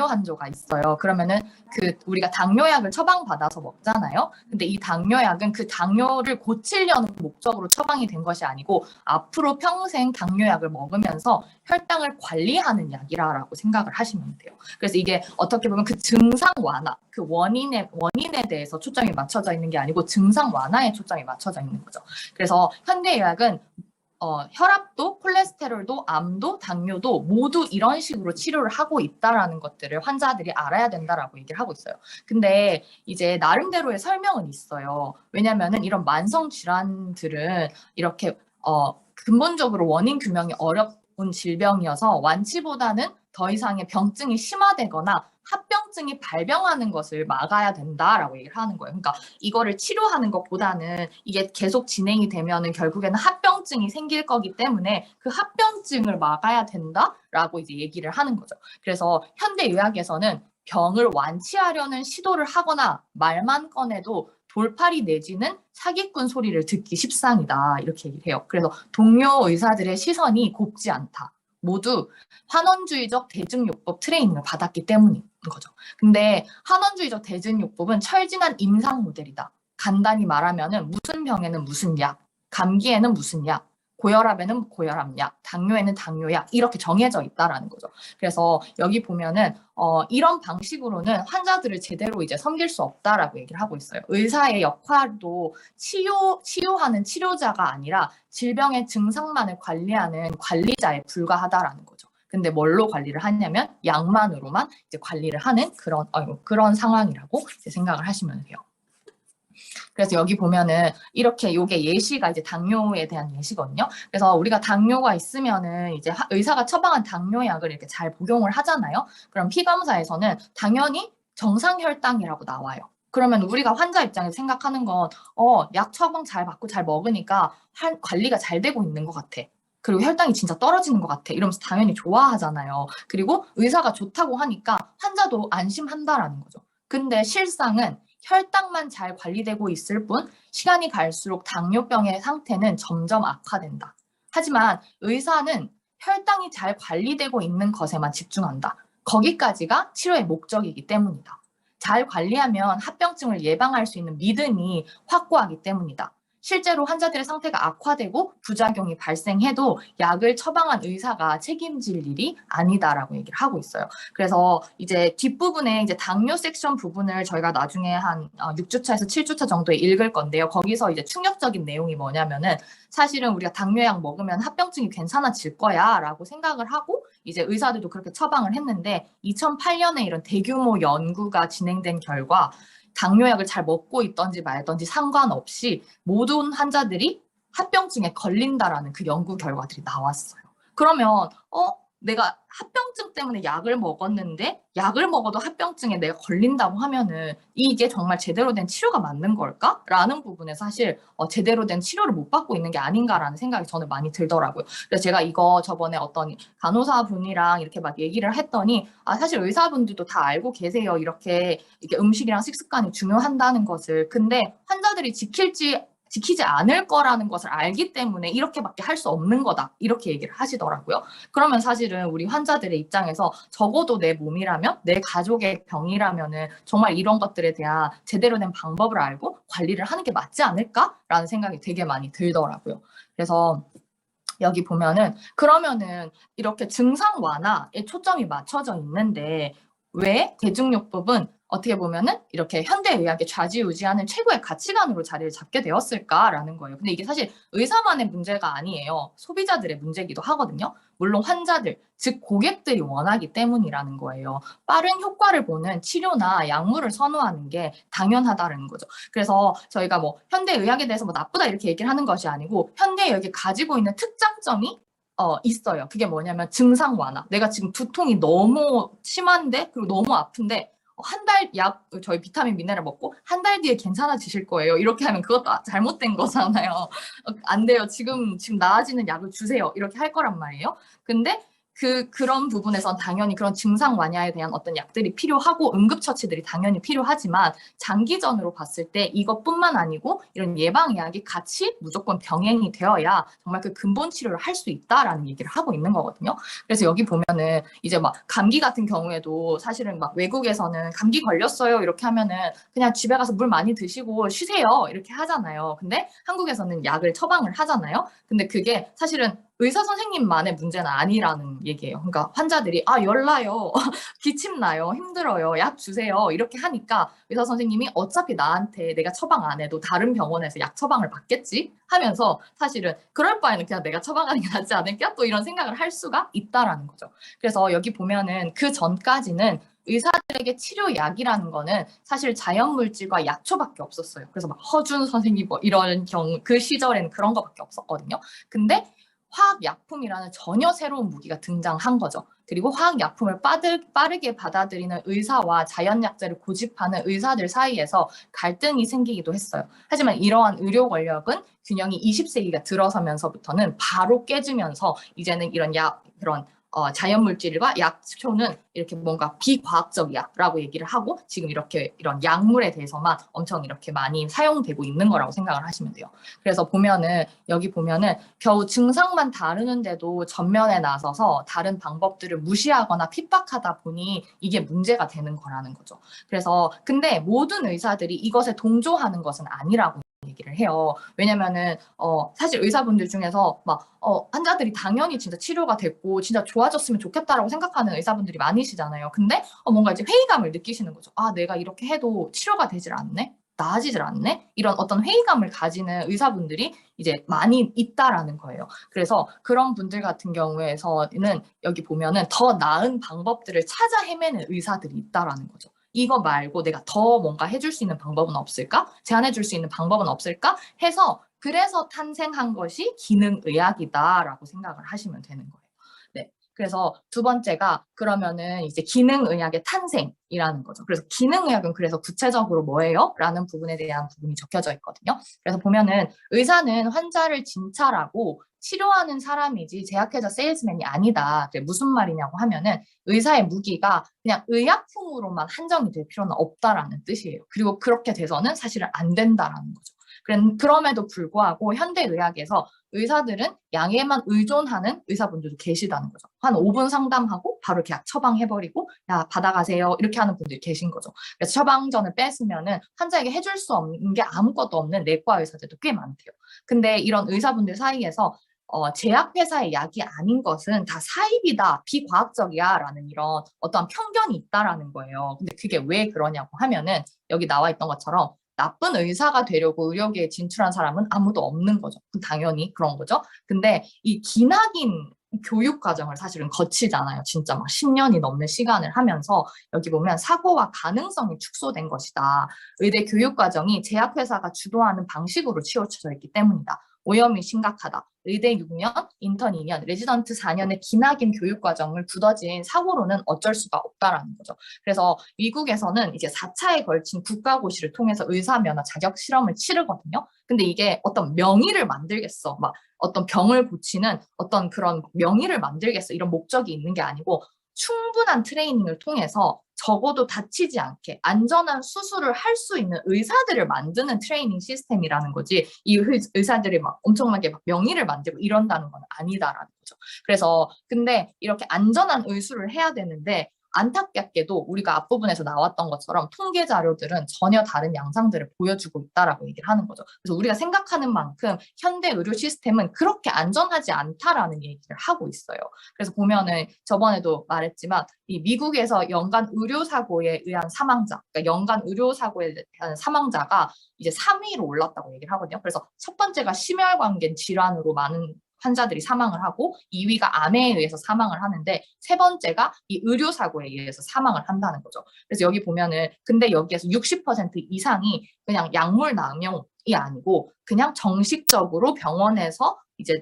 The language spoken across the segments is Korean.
한조가 있어요. 그러면은 우리가 당뇨약을 처방받아서 먹잖아요. 근데 이 당뇨약은 그 당뇨를 고치려는 목적으로 처방이 된 것이 아니고 앞으로 평생 당뇨약을 먹으면서 혈당을 관리하는 약이라고 생각을 하시면 돼요. 그래서 이게 어떻게 보면 그 증상 완화, 그 원인에 대해서 초점이 맞춰져 있는 게 아니고 증상 완화에 초점이 맞춰져 있는 거죠. 그래서 현대의학은 혈압도, 콜레스테롤도, 암도, 당뇨도 모두 이런 식으로 치료를 하고 있다라는 것들을 환자들이 알아야 된다라고 얘기를 하고 있어요. 근데 이제 나름대로의 설명은 있어요. 왜냐면은 이런 만성 질환들은 이렇게 근본적으로 원인 규명이 어려운 질병이어서 완치보다는 더 이상의 병증이 심화되거나 합병증이 발병하는 것을 막아야 된다라고 얘기를 하는 거예요. 그러니까 이거를 치료하는 것보다는 이게 계속 진행이 되면은 결국에는 합병증이 생길 거기 때문에 그 합병증을 막아야 된다라고 이제 얘기를 하는 거죠. 그래서 현대의학에서는 병을 완치하려는 시도를 하거나 말만 꺼내도 돌팔이 내지는 사기꾼 소리를 듣기 십상이다 이렇게 얘기를 해요. 그래서 동료 의사들의 시선이 곱지 않다. 모두 환원주의적 대증요법 트레이닝을 받았기 때문인 거죠. 근데 환원주의적 대증요법은 철진한 임상 모델이다. 간단히 말하면은 무슨 병에는 무슨 약, 감기에는 무슨 약, 고혈압에는 고혈압약, 당뇨에는 당뇨약 이렇게 정해져 있다라는 거죠. 그래서 여기 보면은 이런 방식으로는 환자들을 제대로 이제 섬길 수 없다라고 얘기를 하고 있어요. 의사의 역할도 치유하는 치료자가 아니라 질병의 증상만을 관리하는 관리자에 불과하다라는 거죠. 근데 뭘로 관리를 하냐면 약만으로만 이제 관리를 하는 그런 상황이라고 이제 생각을 하시면 돼요. 그래서 여기 보면은 이렇게 요게 예시가 이제 당뇨에 대한 예시거든요. 그래서 우리가 당뇨가 있으면은 이제 의사가 처방한 당뇨약을 이렇게 잘 복용을 하잖아요. 그럼 피검사에서는 당연히 정상 혈당이라고 나와요. 그러면 우리가 환자 입장에서 생각하는 건 약 처방 잘 받고 잘 먹으니까 관리가 잘 되고 있는 것 같아. 그리고 혈당이 진짜 떨어지는 것 같아. 이러면서 당연히 좋아하잖아요. 그리고 의사가 좋다고 하니까 환자도 안심한다라는 거죠. 근데 실상은 혈당만 잘 관리되고 있을 뿐 시간이 갈수록 당뇨병의 상태는 점점 악화된다. 하지만 의사는 혈당이 잘 관리되고 있는 것에만 집중한다. 거기까지가 치료의 목적이기 때문이다. 잘 관리하면 합병증을 예방할 수 있는 믿음이 확고하기 때문이다. 실제로 환자들의 상태가 악화되고 부작용이 발생해도 약을 처방한 의사가 책임질 일이 아니다라고 얘기를 하고 있어요. 그래서 이제 뒷부분에 이제 당뇨 섹션 부분을 저희가 나중에 한 6주차에서 7주차 정도에 읽을 건데요. 거기서 이제 충격적인 내용이 뭐냐면은 사실은 우리가 당뇨약 먹으면 합병증이 괜찮아질 거야라고 생각을 하고 이제 의사들도 그렇게 처방을 했는데 2008년에 이런 대규모 연구가 진행된 결과 당뇨약을 잘 먹고 있던지 말던지 상관없이 모든 환자들이 합병증에 걸린다라는 그 연구 결과들이 나왔어요. 그러면 내가 합병증 때문에 약을 먹었는데 약을 먹어도 합병증에 내가 걸린다고 하면은 이게 정말 제대로 된 치료가 맞는 걸까? 라는 부분에 사실 제대로 된 치료를 못 받고 있는 게 아닌가라는 생각이 저는 많이 들더라고요. 그래서 제가 이거 저번에 어떤 간호사분이랑 이렇게 막 얘기를 했더니 사실 의사분들도 다 알고 계세요. 이렇게 음식이랑 식습관이 중요하다는 것을. 근데 환자들이 지키지 않을 거라는 것을 알기 때문에 이렇게밖에 할 수 없는 거다. 이렇게 얘기를 하시더라고요. 그러면 사실은 우리 환자들의 입장에서 적어도 내 몸이라면, 내 가족의 병이라면은 정말 이런 것들에 대한 제대로 된 방법을 알고 관리를 하는 게 맞지 않을까라는 생각이 되게 많이 들더라고요. 그래서 여기 보면은 그러면은 이렇게 증상 완화에 초점이 맞춰져 있는데 왜 대증요법은 어떻게 보면은 이렇게 현대의학의 좌지우지하는 최고의 가치관으로 자리를 잡게 되었을까라는 거예요. 근데 이게 사실 의사만의 문제가 아니에요. 소비자들의 문제이기도 하거든요. 물론 환자들, 즉 고객들이 원하기 때문이라는 거예요. 빠른 효과를 보는 치료나 약물을 선호하는 게 당연하다는 거죠. 그래서 저희가 뭐 현대의학에 대해서 뭐 나쁘다 이렇게 얘기를 하는 것이 아니고 현대의학이 가지고 있는 특장점이 있어요. 그게 뭐냐면 증상 완화. 내가 지금 두통이 너무 심한데 그리고 너무 아픈데 한 달 약 저희 비타민 미네랄 먹고 한 달 뒤에 괜찮아지실 거예요. 이렇게 하면 그것도 잘못된 거잖아요. 안 돼요. 지금 나아지는 약을 주세요. 이렇게 할 거란 말이에요. 근데 그런 부분에선 당연히 그런 증상 완화에 대한 어떤 약들이 필요하고 응급처치들이 당연히 필요하지만 장기전으로 봤을 때 이것뿐만 아니고 이런 예방의학이 같이 무조건 병행이 되어야 정말 그 근본 치료를 할 수 있다라는 얘기를 하고 있는 거거든요. 그래서 여기 보면은 이제 막 감기 같은 경우에도 사실은 막 외국에서는 감기 걸렸어요 이렇게 하면은 그냥 집에 가서 물 많이 드시고 쉬세요 이렇게 하잖아요. 근데 한국에서는 약을 처방을 하잖아요. 근데 그게 사실은 의사 선생님만의 문제는 아니라는 얘기예요. 그러니까 환자들이 열나요, 기침 나요, 힘들어요, 약 주세요 이렇게 하니까 의사 선생님이 어차피 나한테 내가 처방 안 해도 다른 병원에서 약 처방을 받겠지 하면서 사실은 그럴 바에는 그냥 내가 처방하는 게 낫지 않을까? 또 이런 생각을 할 수가 있다라는 거죠. 그래서 여기 보면은 그 전까지는 의사들에게 치료약이라는 거는 사실 자연물질과 약초밖에 없었어요. 그래서 막 허준 선생님 뭐 이런 경우 그 시절에는 그런 거밖에 없었거든요. 근데 화학약품이라는 전혀 새로운 무기가 등장한 거죠. 그리고 화학약품을 빠르게 받아들이는 의사와 자연약제를 고집하는 의사들 사이에서 갈등이 생기기도 했어요. 하지만 이러한 의료 권력은 균형이 20세기가 들어서면서부터는 바로 깨지면서 이제는 그런 자연물질과 약초는 이렇게 뭔가 비과학적이야라고 얘기를 하고 지금 이런 약물에 대해서만 엄청 이렇게 많이 사용되고 있는 거라고 생각을 하시면 돼요. 그래서 여기 보면은 겨우 증상만 다루는데도 전면에 나서서 다른 방법들을 무시하거나 핍박하다 보니 이게 문제가 되는 거라는 거죠. 그래서 근데 모든 의사들이 이것에 동조하는 것은 아니라고 얘기를 해요. 왜냐면은 사실 의사분들 중에서 막 환자들이 당연히 진짜 치료가 됐고 진짜 좋아졌으면 좋겠다라고 생각하는 의사분들이 많으시잖아요. 근데 뭔가 이제 회의감을 느끼시는 거죠. 아, 내가 이렇게 해도 치료가 되질 않네? 나아지질 않네? 이런 어떤 회의감을 가지는 의사분들이 이제 많이 있다라는 거예요. 그래서 그런 분들 같은 경우에서는 여기 보면은 더 나은 방법들을 찾아 헤매는 의사들이 있다라는 거죠. 이거 말고 내가 더 뭔가 해줄 수 있는 방법은 없을까? 제안해줄 수 있는 방법은 없을까? 해서 그래서 탄생한 것이 기능의학이다라고 생각을 하시면 되는 거예요. 네. 그래서 두 번째가 그러면은 이제 기능의학의 탄생이라는 거죠. 그래서 기능의학은 그래서 구체적으로 뭐예요? 라는 부분에 대한 부분이 적혀져 있거든요. 그래서 보면은 의사는 환자를 진찰하고 치료하는 사람이지 제약회사 세일즈맨이 아니다. 그게 무슨 말이냐고 하면은 의사의 무기가 그냥 의약품으로만 한정이 될 필요는 없다라는 뜻이에요. 그리고 그렇게 돼서는 사실은 안 된다라는 거죠. 그럼에도 불구하고 현대의학에서 의사들은 양에만 의존하는 의사분들도 계시다는 거죠. 한 5분 상담하고 바로 이렇게 약 처방해버리고 야 받아가세요 이렇게 하는 분들이 계신 거죠. 그래서 처방전을 뺐으면은 환자에게 해줄 수 없는 게 아무것도 없는 내과 의사들도 꽤 많대요. 근데 이런 의사분들 사이에서 제약회사의 약이 아닌 것은 다 사입이다, 비과학적이야 라는 이런 어떠한 편견이 있다라는 거예요. 근데 그게 왜 그러냐고 하면은 여기 나와 있던 것처럼 나쁜 의사가 되려고 의료계에 진출한 사람은 아무도 없는 거죠. 당연히 그런 거죠. 근데 이 기나긴 교육 과정을 사실은 거치잖아요. 진짜 막 10년이 넘는 시간을 하면서 여기 보면 사고와 가능성이 축소된 것이다. 의대 교육 과정이 제약회사가 주도하는 방식으로 치우쳐져 있기 때문이다. 오염이 심각하다. 의대 6년, 인턴 2년, 레지던트 4년의 기나긴 교육 과정을 굳어진 사고로는 어쩔 수가 없다라는 거죠. 그래서 미국에서는 이제 4차에 걸친 국가고시를 통해서 의사 면허 자격 실험을 치르거든요. 근데 이게 어떤 명의를 만들겠어. 막 어떤 병을 고치는 어떤 그런 명의를 만들겠어. 이런 목적이 있는 게 아니고 충분한 트레이닝을 통해서 적어도 다치지 않게 안전한 수술을 할 수 있는 의사들을 만드는 트레이닝 시스템이라는 거지 이 의사들이 막 엄청나게 막 명의를 만들고 이런다는 건 아니다라는 거죠. 그래서 근데 이렇게 안전한 의술을 해야 되는데 안타깝게도 우리가 앞부분에서 나왔던 것처럼 통계 자료들은 전혀 다른 양상들을 보여주고 있다라고 얘기를 하는 거죠. 그래서 우리가 생각하는 만큼 현대 의료 시스템은 그렇게 안전하지 않다라는 얘기를 하고 있어요. 그래서 보면은 저번에도 말했지만 이 미국에서 연간 의료사고에 의한 사망자, 그러니까 연간 의료사고에 대한 사망자가 이제 3위로 올랐다고 얘기를 하거든요. 그래서 첫 번째가 심혈관계 질환으로 많은 환자들이 사망을 하고 2위가 암에 의해서 사망을 하는데 세 번째가 이 의료사고에 의해서 사망을 한다는 거죠. 그래서 여기 보면은 근데 여기에서 60% 이상이 그냥 약물 남용이 아니고 그냥 정식적으로 병원에서 이제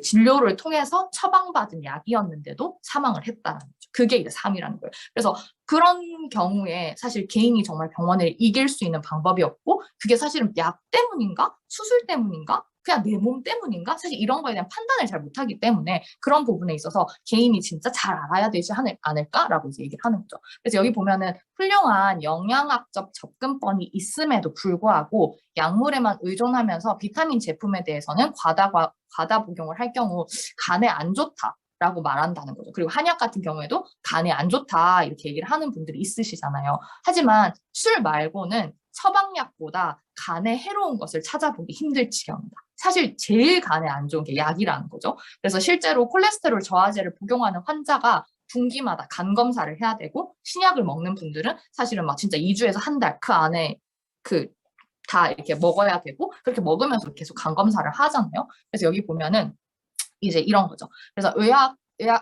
진료를 통해서 처방받은 약이었는데도 사망을 했다는 거죠. 그게 이제 3이라는 거예요. 그래서 그런 경우에 사실 개인이 정말 병원을 이길 수 있는 방법이 없고 그게 사실은 약 때문인가? 수술 때문인가? 그냥 내 몸 때문인가? 사실 이런 거에 대한 판단을 잘 못하기 때문에 그런 부분에 있어서 개인이 진짜 잘 알아야 되지 않을까라고 이제 얘기를 하는 거죠. 그래서 여기 보면은 훌륭한 영양학적 접근법이 있음에도 불구하고 약물에만 의존하면서 비타민 제품에 대해서는 과다 복용을 할 경우 간에 안 좋다. 라고 말한다는 거죠. 그리고 한약 같은 경우에도 간에 안 좋다 이렇게 얘기를 하는 분들이 있으시잖아요. 하지만 술 말고는 처방약보다 간에 해로운 것을 찾아보기 힘들 지경이다. 사실 제일 간에 안 좋은 게 약이라는 거죠. 그래서 실제로 콜레스테롤 저하제를 복용하는 환자가 분기마다 간 검사를 해야 되고 신약을 먹는 분들은 사실은 막 진짜 2주에서 한 달 그 안에 그 다 이렇게 먹어야 되고 그렇게 먹으면서 계속 간 검사를 하잖아요. 그래서 여기 보면은 이제 이런 거죠. 그래서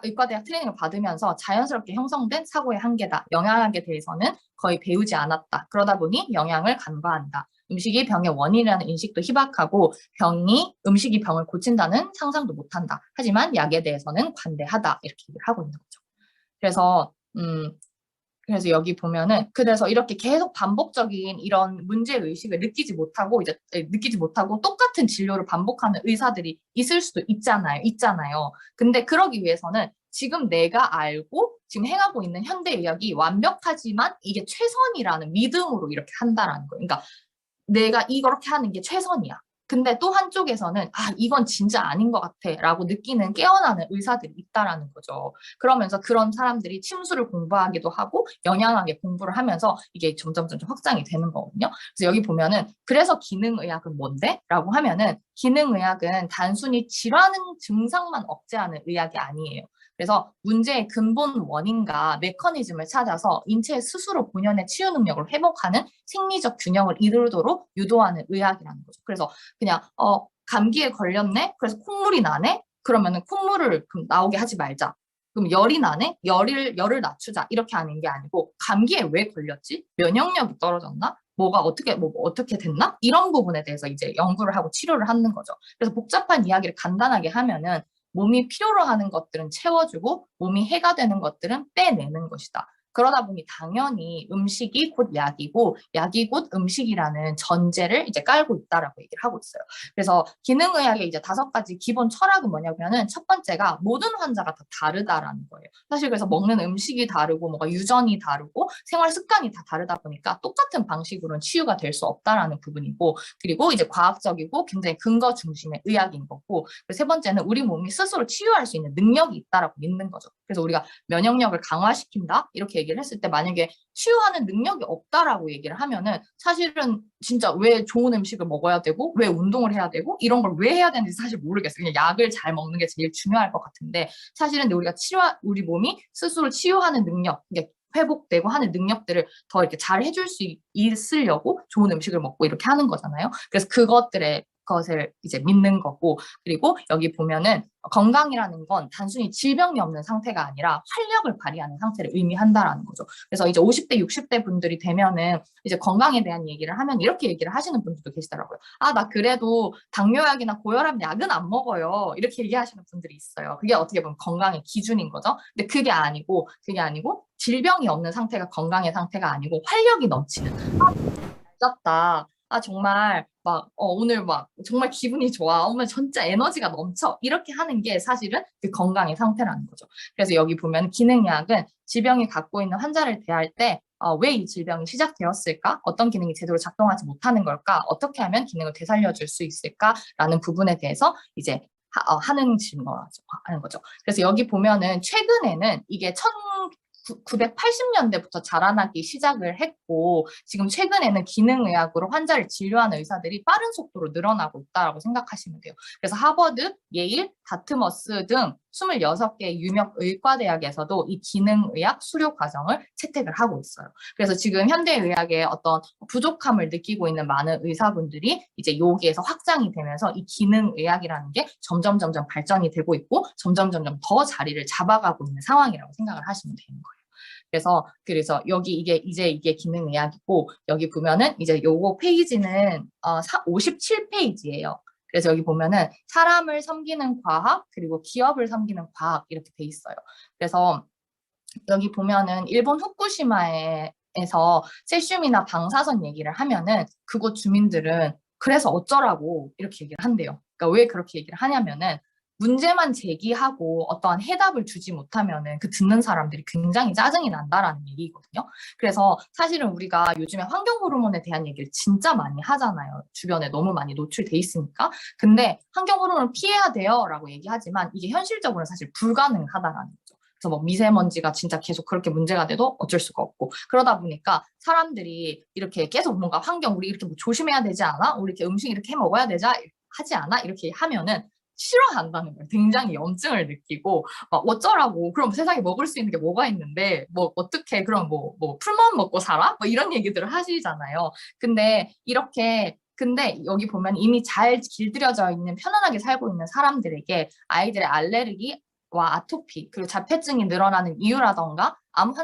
의과대학 트레이닝을 받으면서 자연스럽게 형성된 사고의 한계다. 영양학에 대해서는 거의 배우지 않았다. 그러다 보니 영양을 간과한다. 음식이 병의 원인이라는 인식도 희박하고 음식이 병을 고친다는 상상도 못한다. 하지만 약에 대해서는 관대하다. 이렇게 얘기를 하고 있는 거죠. 그래서 여기 보면은 그래서 이렇게 계속 반복적인 이런 문제 의식을 느끼지 못하고 똑같은 진료를 반복하는 의사들이 있을 수도 있잖아요. 근데 그러기 위해서는 지금 내가 알고 지금 행하고 있는 현대의학이 완벽하지만 이게 최선이라는 믿음으로 이렇게 한다라는 거예요. 그러니까 내가 이렇게 하는 게 최선이야. 근데 또 한쪽에서는 이건 진짜 아닌 것 같아 라고 느끼는 깨어나는 의사들이 있다라는 거죠. 그러면서 그런 사람들이 침수를 공부하기도 하고 영양학에 공부를 하면서 이게 점점 확장이 되는 거거든요. 그래서 여기 보면은 그래서 기능의학은 뭔데? 라고 하면은 기능의학은 단순히 질환 증상만 억제하는 의학이 아니에요. 그래서 문제의 근본 원인과 메커니즘을 찾아서 인체 스스로 본연의 치유 능력을 회복하는 생리적 균형을 이루도록 유도하는 의학이라는 거죠. 그래서 그냥 감기에 걸렸네? 그래서 콧물이 나네? 그러면은 콧물을 그럼 나오게 하지 말자. 그럼 열이 나네? 열을 낮추자. 이렇게 하는 게 아니고 감기에 왜 걸렸지? 면역력이 떨어졌나? 뭐가 어떻게 됐나? 이런 부분에 대해서 이제 연구를 하고 치료를 하는 거죠. 그래서 복잡한 이야기를 간단하게 하면은 몸이 필요로 하는 것들은 채워주고 몸이 해가 되는 것들은 빼내는 것이다. 그러다 보니 당연히 음식이 곧 약이고 약이 곧 음식이라는 전제를 이제 깔고 있다라고 얘기를 하고 있어요. 그래서 기능의학의 이제 5가지 기본 철학은 뭐냐면은 첫 번째가 모든 환자가 다 다르다라는 거예요. 사실 그래서 먹는 음식이 다르고 뭐가 유전이 다르고 생활 습관이 다 다르다 보니까 똑같은 방식으로는 치유가 될 수 없다라는 부분이고 그리고 이제 과학적이고 굉장히 근거 중심의 의학인 거고 세 번째는 우리 몸이 스스로 치유할 수 있는 능력이 있다라고 믿는 거죠. 그래서 우리가 면역력을 강화시킨다 이렇게 얘기를 했을 때 만약에 치유하는 능력이 없다라고 얘기를 하면은 사실은 진짜 왜 좋은 음식을 먹어야 되고 왜 운동을 해야 되고 이런 걸 왜 해야 되는지 사실 모르겠어요. 그냥 약을 잘 먹는 게 제일 중요할 것 같은데 사실은 우리 몸이 스스로 치유하는 능력, 회복되고 하는 능력들을 더 이렇게 잘 해줄 수 있으려고 좋은 음식을 먹고 이렇게 하는 거잖아요. 그래서 것을 이제 믿는 거고 그리고 여기 보면은 건강이라는 건 단순히 질병이 없는 상태가 아니라 활력을 발휘하는 상태를 의미한다라는 거죠. 그래서 이제 50대, 60대 분들이 되면은 이제 건강에 대한 얘기를 하면 이렇게 얘기를 하시는 분들도 계시더라고요. 나 그래도 당뇨약이나 고혈압 약은 안 먹어요. 이렇게 얘기하시는 분들이 있어요. 그게 어떻게 보면 건강의 기준인 거죠. 근데 그게 아니고 질병이 없는 상태가 건강의 상태가 아니고 활력이 넘치는 다 정말 오늘 정말 기분이 좋아. 오늘 진짜 에너지가 넘쳐. 이렇게 하는 게 사실은 그 건강의 상태라는 거죠. 그래서 여기 보면 기능의학은 질병이 갖고 있는 환자를 대할 때 왜 이 질병이 시작되었을까? 어떤 기능이 제대로 작동하지 못하는 걸까? 어떻게 하면 기능을 되살려줄 수 있을까?라는 부분에 대해서 이제 하는 질문하는 거죠. 그래서 여기 보면은 최근에는 이게 1980년대부터 자라나기 시작을 했고 지금 최근에는 기능의학으로 환자를 진료하는 의사들이 빠른 속도로 늘어나고 있다고 생각하시면 돼요. 그래서 하버드, 예일, 다트머스 등 26개의 유명 의과대학에서도 이 기능의학 수료 과정을 채택을 하고 있어요. 그래서 지금 현대의학의 어떤 부족함을 느끼고 있는 많은 의사분들이 이제 여기에서 확장이 되면서 이 기능의학이라는 게 점점 발전이 되고 있고 점점 더 자리를 잡아가고 있는 상황이라고 생각을 하시면 되는 거예요. 그래서 이게 기능의학이고 여기 보면은 이제 요거 페이지는 57페이지예요. 그래서 여기 보면은 사람을 섬기는 과학 그리고 기업을 섬기는 과학 이렇게 돼 있어요. 그래서 여기 보면은 일본 후쿠시마에서 세슘이나 방사선 얘기를 하면은 그곳 주민들은 그래서 어쩌라고 이렇게 얘기를 한대요. 그러니까 왜 그렇게 얘기를 하냐면은 문제만 제기하고 어떠한 해답을 주지 못하면은 그 듣는 사람들이 굉장히 짜증이 난다라는 얘기거든요. 그래서 사실은 우리가 요즘에 환경 호르몬에 대한 얘기를 진짜 많이 하잖아요. 주변에 너무 많이 노출돼 있으니까. 근데 환경 호르몬을 피해야 돼요라고 얘기하지만 이게 현실적으로는 사실 불가능하다라는 거죠. 그래서 뭐 미세먼지가 진짜 계속 그렇게 문제가 돼도 어쩔 수가 없고 그러다 보니까 사람들이 이렇게 계속 뭔가 환경 우리 이렇게 뭐 조심해야 되지 않아? 우리 이렇게 음식 이렇게 해 먹어야 되지 하지 않아? 이렇게 하면은 싫어한다는 거예요. 굉장히 염증을 느끼고 막 어쩌라고 그럼 세상에 먹을 수 있는 게 뭐가 있는데 뭐 어떻게 그럼 뭐 풀만 먹고 살아? 뭐 이런 얘기들을 하시잖아요. 근데 여기 보면 이미 잘 길들여져 있는 편안하게 살고 있는 사람들에게 아이들의 알레르기와 아토피 그리고 자폐증이 늘어나는 이유라던가 암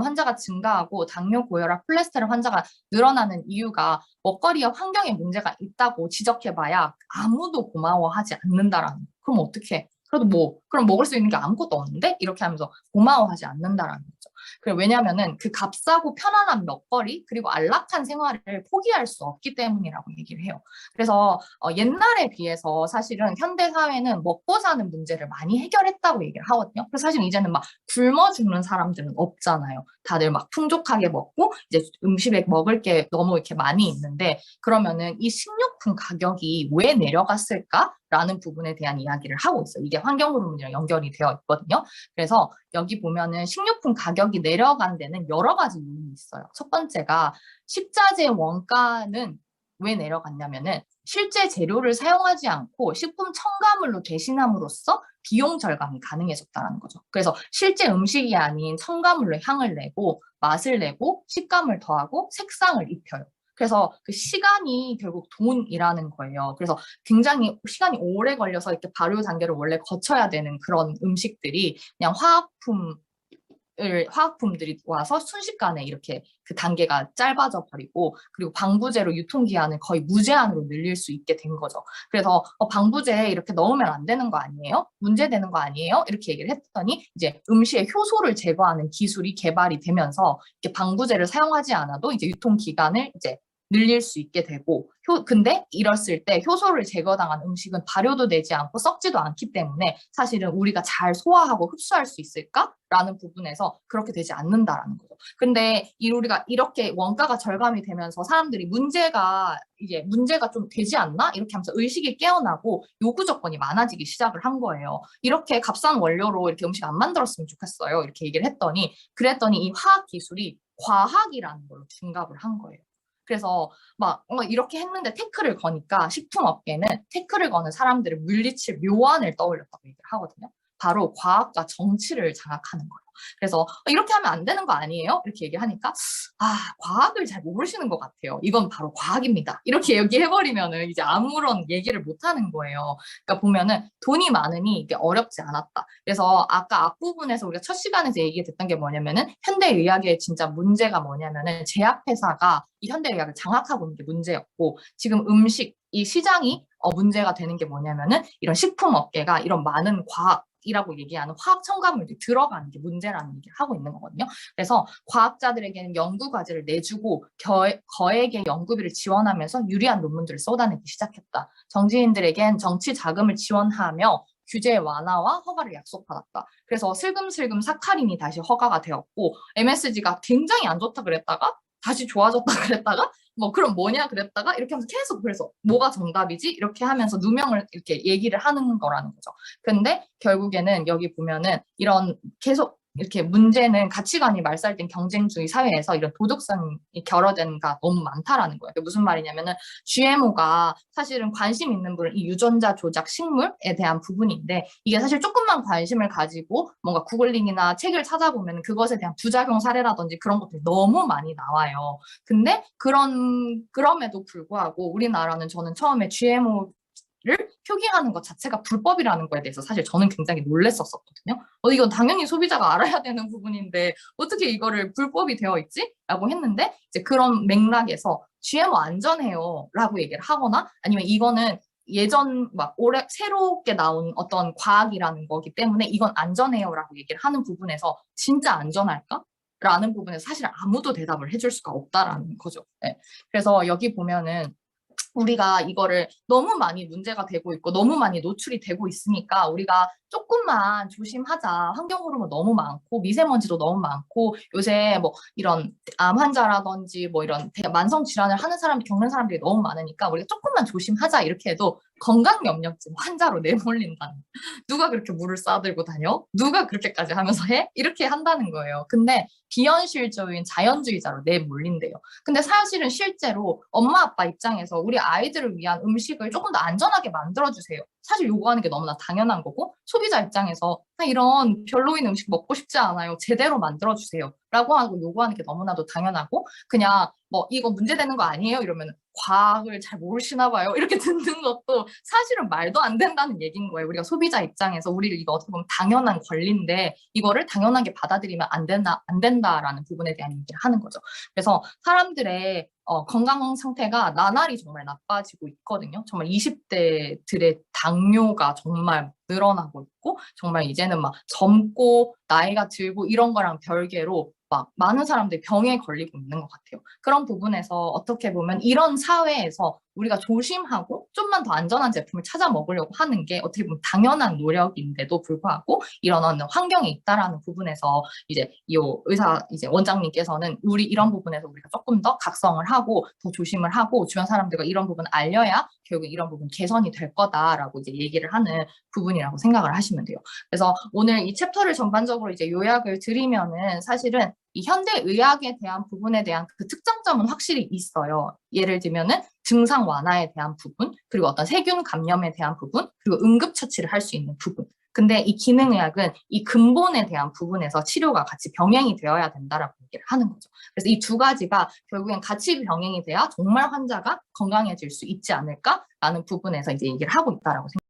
환자가 증가하고 당뇨, 고혈압, 콜레스테롤 환자가 늘어나는 이유가 먹거리와 환경에 문제가 있다고 지적해봐야 아무도 고마워하지 않는다라는. 그럼 어떻게? 그래도 뭐 그럼 먹을 수 있는 게 아무것도 없는데 이렇게 하면서 고마워하지 않는다라는 거죠. 그리고 왜냐하면은 그 값싸고 편안한 먹거리 그리고 안락한 생활을 포기할 수 없기 때문이라고 얘기를 해요. 그래서 옛날에 비해서 사실은 현대 사회는 먹고 사는 문제를 많이 해결했다고 얘기를 하거든요. 그래서 사실 이제는 막 굶어 죽는 사람들은 없잖아요. 다들 막 풍족하게 먹고 이제 음식에 먹을 게 너무 이렇게 많이 있는데 그러면은 이 식료품 가격이 왜 내려갔을까? 라는 부분에 대한 이야기를 하고 있어요. 이게 환경 호르몬이랑 연결이 되어 있거든요. 그래서 여기 보면은 식료품 가격이 내려간 데는 여러 가지 요인이 있어요. 첫 번째가 식자재 원가는 왜 내려갔냐면은 실제 재료를 사용하지 않고 식품 첨가물로 대신함으로써 비용 절감이 가능해졌다는 거죠. 그래서 실제 음식이 아닌 첨가물로 향을 내고 맛을 내고 식감을 더하고 색상을 입혀요. 그래서 그 시간이 결국 돈이라는 거예요. 그래서 굉장히 시간이 오래 걸려서 이렇게 발효 단계를 원래 거쳐야 되는 그런 음식들이 그냥 화학품들이 와서 순식간에 이렇게 그 단계가 짧아져 버리고 그리고 방부제로 유통기한을 거의 무제한으로 늘릴 수 있게 된 거죠. 그래서 방부제 이렇게 넣으면 안 되는 거 아니에요? 문제되는 거 아니에요? 이렇게 얘기를 했더니 이제 음식의 효소를 제거하는 기술이 개발이 되면서 이렇게 방부제를 사용하지 않아도 이제 유통기간을 이제 늘릴 수 있게 되고 근데 이랬을 때 효소를 제거당한 음식은 발효도 되지 않고 썩지도 않기 때문에 사실은 우리가 잘 소화하고 흡수할 수 있을까라는 부분에서 그렇게 되지 않는다라는 거죠. 근데 우리가 이렇게 원가가 절감이 되면서 사람들이 문제가 좀 되지 않나? 이렇게 하면서 의식이 깨어나고 요구 조건이 많아지기 시작을 한 거예요. 이렇게 값싼 원료로 이렇게 음식 안 만들었으면 좋겠어요. 이렇게 얘기를 그랬더니 이 화학 기술이 과학이라는 걸로 둔갑을 한 거예요. 그래서 막 이렇게 했는데 태클을 거니까 식품업계는 태클을 거는 사람들을 물리칠 묘안을 떠올렸다고 얘기를 하거든요. 바로 과학과 정치를 장악하는 거예요. 그래서 이렇게 하면 안 되는 거 아니에요? 이렇게 얘기하니까 과학을 잘 모르시는 것 같아요. 이건 바로 과학입니다. 이렇게 얘기해버리면은 이제 아무런 얘기를 못 하는 거예요. 그러니까 보면은 돈이 많으니 이게 어렵지 않았다. 그래서 아까 앞부분에서 우리가 첫 시간에서 얘기했던 게 뭐냐면은 현대의학의 진짜 문제가 뭐냐면은 제약회사가 이 현대의학을 장악하고 있는 게 문제였고 지금 이 시장이 문제가 되는 게 뭐냐면은 이런 식품업계가 이런 많은 과학이라고 얘기하는 화학 첨가물들이 들어가는 게 문제라는 얘기를 하고 있는 거거든요. 그래서 과학자들에게는 연구 과제를 내주고 거액의 연구비를 지원하면서 유리한 논문들을 쏟아내기 시작했다. 정치인들에겐 정치 자금을 지원하며 규제 완화와 허가를 약속받았다. 그래서 슬금슬금 사카린이 다시 허가가 되었고 MSG가 굉장히 안 좋다 그랬다가 다시 좋아졌다 그랬다가 뭐 그럼 뭐냐 그랬다가 이렇게 하면서 계속 그래서 뭐가 정답이지? 이렇게 하면서 누명을 이렇게 얘기를 하는 거라는 거죠. 근데 결국에는 여기 보면은 이런 계속 이렇게 문제는 가치관이 말살된 경쟁주의 사회에서 이런 도덕성이 결여된가 너무 많다라는 거예요. 무슨 말이냐면은 GMO가 사실은 관심 있는 분은 이 유전자 조작 식물에 대한 부분인데 이게 사실 조금만 관심을 가지고 뭔가 구글링이나 책을 찾아보면 그것에 대한 부작용 사례라든지 그런 것들이 너무 많이 나와요. 근데 그럼에도 불구하고 우리나라는 저는 처음에 GMO를 표기하는 것 자체가 불법이라는 거에 대해서 사실 저는 굉장히 놀랬었거든요. 이건 당연히 소비자가 알아야 되는 부분인데 어떻게 이거를 불법이 되어 있지? 라고 했는데 이제 그런 맥락에서 GMO 안전해요 라고 얘기를 하거나 아니면 이거는 예전 올해 새롭게 나온 어떤 과학이라는 거기 때문에 이건 안전해요라고 얘기를 하는 부분에서 진짜 안전할까? 라는 부분에서 사실 아무도 대답을 해줄 수가 없다라는 거죠. 네. 그래서 여기 보면은 우리가 이거를 너무 많이 문제가 되고 있고 너무 많이 노출이 되고 있으니까 우리가 조금만 조심하자. 환경 호르몬 너무 많고 미세먼지도 너무 많고 요새 뭐 이런 암 환자라든지 뭐 이런 만성 질환을 하는 사람 겪는 사람들이 너무 많으니까 우리가 조금만 조심하자 이렇게 해도 건강염려증 환자로 내몰린다는. 누가 그렇게 물을 싸들고 다녀? 누가 그렇게까지 하면서 해? 이렇게 한다는 거예요. 근데 비현실적인 자연주의자로 내몰린대요. 근데 사실은 실제로 엄마 아빠 입장에서 우리 아이들을 위한 음식을 조금 더 안전하게 만들어주세요. 사실 요구하는 게 너무나 당연한 거고 소비자 입장에서 이런 별로인 음식 먹고 싶지 않아요. 제대로 만들어주세요. 라고 하고 요구하는 게 너무나도 당연하고 그냥 뭐 이거 문제되는 거 아니에요? 이러면 과학을 잘 모르시나 봐요. 이렇게 듣는 것도 사실은 말도 안 된다는 얘기인 거예요. 우리가 소비자 입장에서 우리를 이거 어떻게 보면 당연한 권리인데 이거를 당연하게 받아들이면 안 된다라는 부분에 대한 얘기를 하는 거죠. 그래서 사람들의 건강 상태가 나날이 정말 나빠지고 있거든요. 정말 20대들의 당뇨가 정말 늘어나고 있고 정말 이제는 막 젊고 나이가 들고 이런 거랑 별개로 막 많은 사람들이 병에 걸리고 있는 것 같아요. 그런 부분에서 어떻게 보면 이런 사회에서 우리가 조심하고 좀만 더 안전한 제품을 찾아 먹으려고 하는 게 어떻게 보면 당연한 노력인데도 불구하고 이런 환경에 있다라는 부분에서 이제 이 의사 이제 원장님께서는 우리 이런 부분에서 우리가 조금 더 각성을 하고 더 조심을 하고 주변 사람들과 이런 부분을 알려야 결국 이런 부분 개선이 될 거다라고 이제 얘기를 하는 부분이라고 생각을 하시면 돼요. 그래서 오늘 이 챕터를 전반적으로 이제 요약을 드리면은 사실은 이 현대의학에 대한 부분에 대한 그 특장점은 확실히 있어요. 예를 들면은 증상 완화에 대한 부분, 그리고 어떤 세균 감염에 대한 부분, 그리고 응급처치를 할 수 있는 부분. 근데 이 기능의학은 이 근본에 대한 부분에서 치료가 같이 병행이 되어야 된다라고 얘기를 하는 거죠. 그래서 이 두 가지가 결국엔 같이 병행이 돼야 정말 환자가 건강해질 수 있지 않을까라는 부분에서 이제 얘기를 하고 있다라고 생각합니다.